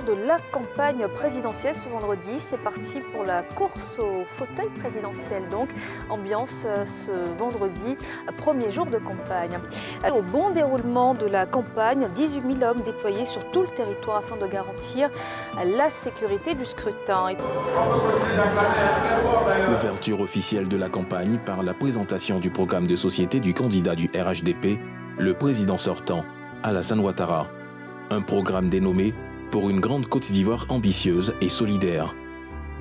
de la campagne présidentielle ce vendredi. C'est parti pour la course au fauteuil présidentiel. Donc, ambiance ce vendredi, premier jour de campagne. Au bon déroulement de la campagne, 18 000 hommes déployés sur tout le territoire afin de garantir la sécurité du scrutin. Ouverture officielle de la campagne par la présentation du programme de société du candidat du RHDP, le président sortant, Alassane Ouattara. Un programme dénommé « Pour une grande Côte d'Ivoire ambitieuse et solidaire ».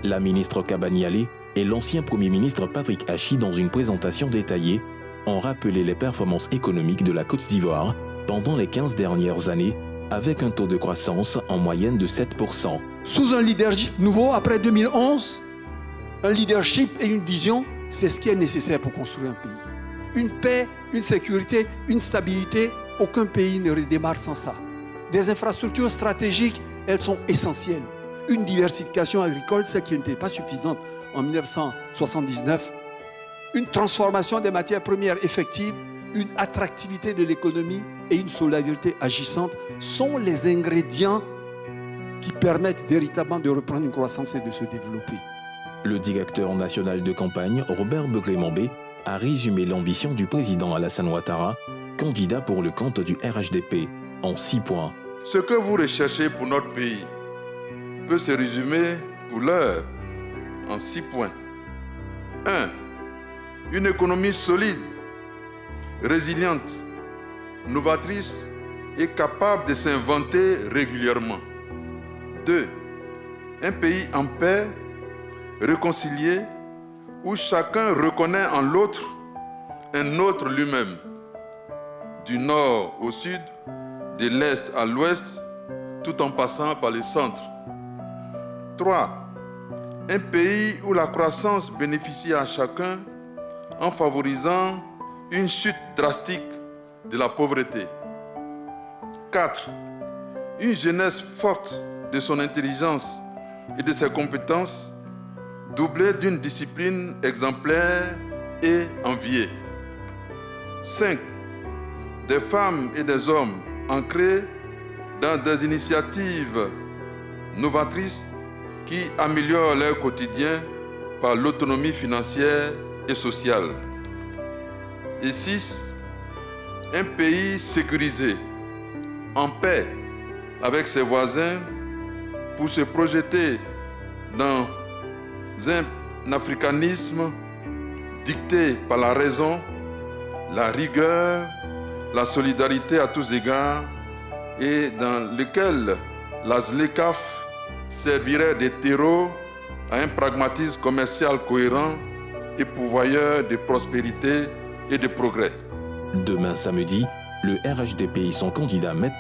La ministre Kabaniale et l'ancien Premier ministre Patrick Hachi, dans une présentation détaillée, ont rappelé les performances économiques de la Côte d'Ivoire pendant les 15 dernières années, avec un taux de croissance en moyenne de 7%. Sous un leadership nouveau, après 2011, un leadership et une vision, c'est ce qui est nécessaire pour construire un pays. Une paix, une sécurité, une stabilité, aucun pays ne redémarre sans ça. Des infrastructures stratégiques, elles sont essentielles. Une diversification agricole, celle qui n'était pas suffisante en 1979. Une transformation des matières premières effectives, une attractivité de l'économie et une solidarité agissante sont les ingrédients qui permettent véritablement de reprendre une croissance et de se développer. Le directeur national de campagne, Robert Begré-Mambé, a résumé l'ambition du président Alassane Ouattara, candidat pour le compte du RHDP, en 6 points. Ce que vous recherchez pour notre pays peut se résumer pour l'heure en 6 points. 1. Une économie solide, résiliente, novatrice et capable de s'inventer régulièrement. 2. Un pays en paix, réconcilié, où chacun reconnaît en l'autre un autre lui-même. Du nord au sud, de l'est à l'ouest, tout en passant par le centre. 3. Un pays où la croissance bénéficie à chacun en favorisant une chute drastique de la pauvreté. 4. Une jeunesse forte de son intelligence et de ses compétences, doublée d'une discipline exemplaire et enviée. 5. Des femmes et des hommes ancrés dans des initiatives novatrices qui améliorent leur quotidien par l'autonomie financière et sociale. Et 6. Un pays sécurisé, en paix avec ses voisins pour se projeter dans un africanisme dicté par la raison, la rigueur, la solidarité à tous égards et dans lequel la ZLECAf servirait de terreau à un pragmatisme commercial cohérent et pourvoyeur de prospérité et de progrès. Demain samedi, le RHDP et son candidat mettent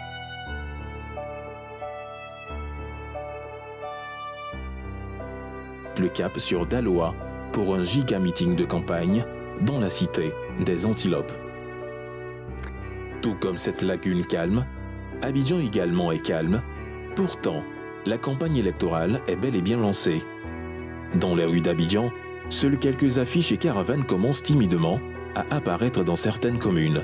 le cap sur Daloa pour un giga meeting de campagne dans la cité des Antilopes. Tout comme cette lagune calme, Abidjan également est calme. Pourtant, la campagne électorale est bel et bien lancée. Dans les rues d'Abidjan, seules quelques affiches et caravanes commencent timidement à apparaître dans certaines communes.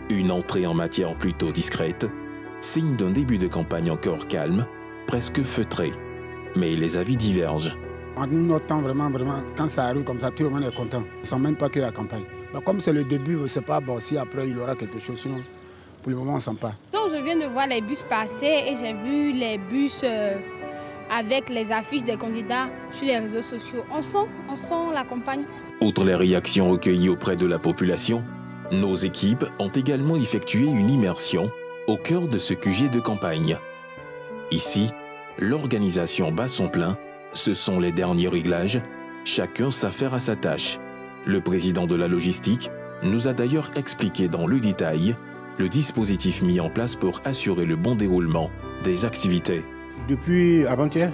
Une entrée en matière plutôt discrète, signe d'un début de campagne encore calme, presque feutré. Mais les avis divergent. En notre temps, vraiment, quand ça arrive comme ça, tout le monde est content. On ne sent même pas que la campagne. Donc, comme c'est le début, on ne sait pas si après il y aura quelque chose. Sinon, pour le moment, on ne sent pas. Donc, je viens de voir les bus passer et j'ai vu les bus avec les affiches des candidats sur les réseaux sociaux. On sent la campagne. Outre les réactions recueillies auprès de la population, nos équipes ont également effectué une immersion au cœur de ce QG de campagne. Ici, l'organisation bat son plein. Ce sont les derniers réglages. Chacun s'affaire à sa tâche. Le président de la logistique nous a d'ailleurs expliqué dans le détail le dispositif mis en place pour assurer le bon déroulement des activités. Depuis avant-hier,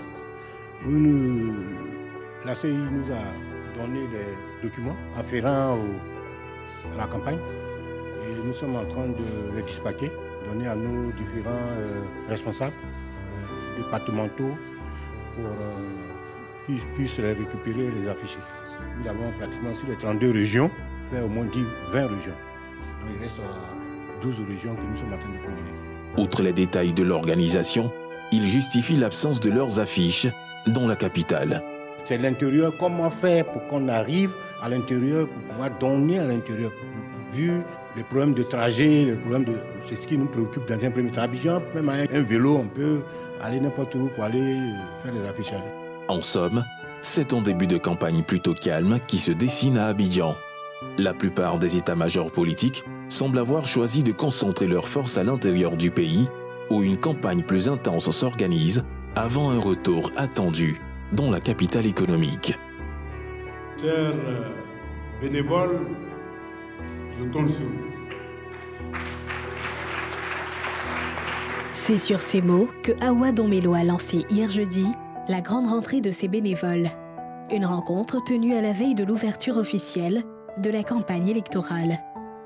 la CI nous a donné des documents afférents à la campagne et nous sommes en train de les dispatcher, donner à nos différents responsables départementaux pour qu'ils puissent les récupérer et les afficher. Nous avons pratiquement sur les 32 régions, fait au moins 20 régions. Donc il reste 12 régions que nous sommes en train de couvrir. Outre les détails de l'organisation, ils justifient l'absence de leurs affiches dans la capitale. C'est l'intérieur, comment faire pour qu'on arrive à l'intérieur, pour pouvoir donner à l'intérieur. Vu les problèmes de trajet, c'est ce qui nous préoccupe dans un premier temps. Abidjan, même avec un vélo, on peut aller n'importe où pour aller faire des affichages. En somme, c'est un début de campagne plutôt calme qui se dessine à Abidjan. La plupart des états-majors politiques semblent avoir choisi de concentrer leurs forces à l'intérieur du pays, où une campagne plus intense s'organise avant un retour attendu dans la capitale économique. Chers bénévoles, je compte sur vous. C'est sur ces mots que Awa Domelo a lancé hier jeudi la grande rentrée de ses bénévoles. Une rencontre tenue à la veille de l'ouverture officielle de la campagne électorale.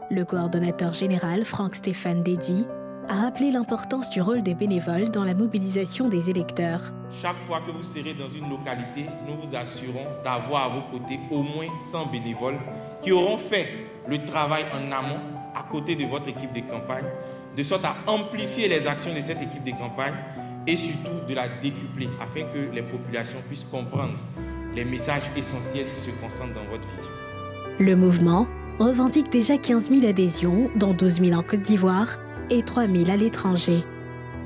Le coordonnateur général Franck-Stéphane Dédy a rappelé l'importance du rôle des bénévoles dans la mobilisation des électeurs. Chaque fois que vous serez dans une localité, nous vous assurons d'avoir à vos côtés au moins 100 bénévoles qui auront fait le travail en amont à côté de votre équipe de campagne, de sorte à amplifier les actions de cette équipe de campagne et surtout de la décupler afin que les populations puissent comprendre les messages essentiels qui se concentrent dans votre vision. Le mouvement revendique déjà 15 000 adhésions, dont 12 000 en Côte d'Ivoire et 3 000 à l'étranger.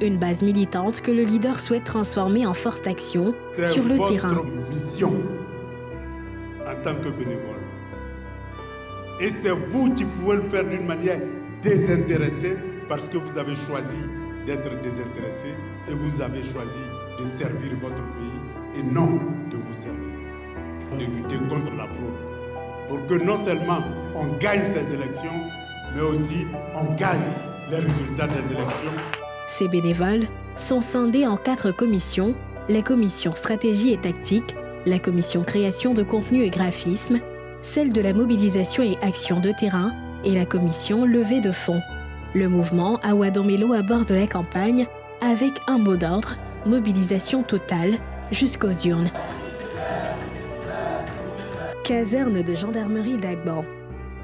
Une base militante que le leader souhaite transformer en force d'action sur le terrain. C'est votre mission en tant que bénévole. Et c'est vous qui pouvez le faire d'une manière désintéressée parce que vous avez choisi d'être désintéressé et vous avez choisi de servir votre pays et non de vous servir. De lutter contre la fraude pour que non seulement on gagne ces élections, mais aussi on gagne les résultats des élections. Ces bénévoles sont scindés en 4 commissions, la commission stratégie et tactique, la commission création de contenu et graphisme, celle de la mobilisation et action de terrain et la commission levée de fonds. Le mouvement Awa Domelo aborde la campagne avec un mot d'ordre, mobilisation totale jusqu'aux urnes. Caserne de gendarmerie d'Agban.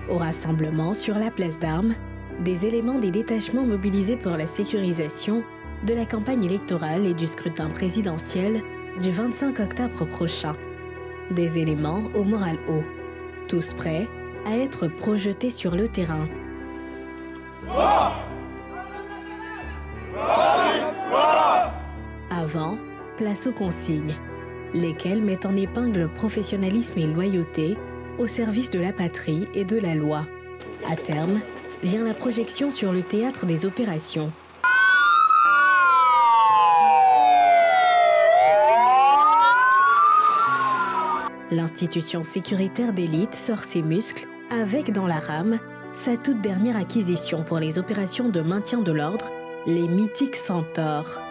Au rassemblement sur la place d'Armes, des éléments des détachements mobilisés pour la sécurisation de la campagne électorale et du scrutin présidentiel du 25 octobre prochain. Des éléments au moral haut, tous prêts à être projetés sur le terrain. Avant, place aux consignes, lesquelles mettent en épingle professionnalisme et loyauté au service de la patrie et de la loi. À terme, vient la projection sur le théâtre des opérations. L'institution sécuritaire d'élite sort ses muscles avec dans la rame sa toute dernière acquisition pour les opérations de maintien de l'ordre, les mythiques Centaures.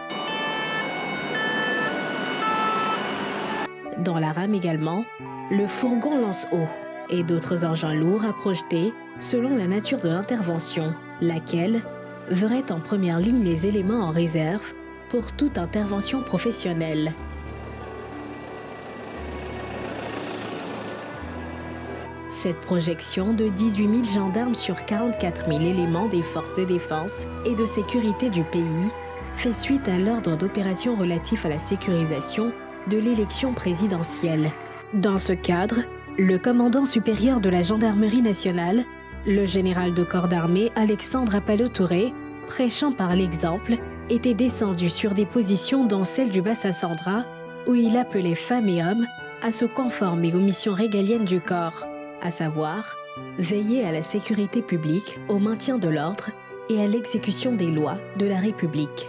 Dans la rame également, le fourgon lance-eau et d'autres engins lourds à projeter selon la nature de l'intervention, laquelle verrait en première ligne les éléments en réserve pour toute intervention professionnelle. Cette projection de 18 000 gendarmes sur 44 000 éléments des forces de défense et de sécurité du pays fait suite à l'ordre d'opération relatif à la sécurisation de l'élection présidentielle. Dans ce cadre, le commandant supérieur de la gendarmerie nationale, le général de corps d'armée Alexandre Appalo-Touré, prêchant par l'exemple, était descendu sur des positions dont celle du Bassa-Sandra, où il appelait femmes et hommes à se conformer aux missions régaliennes du corps, à savoir veiller à la sécurité publique, au maintien de l'ordre et à l'exécution des lois de la République.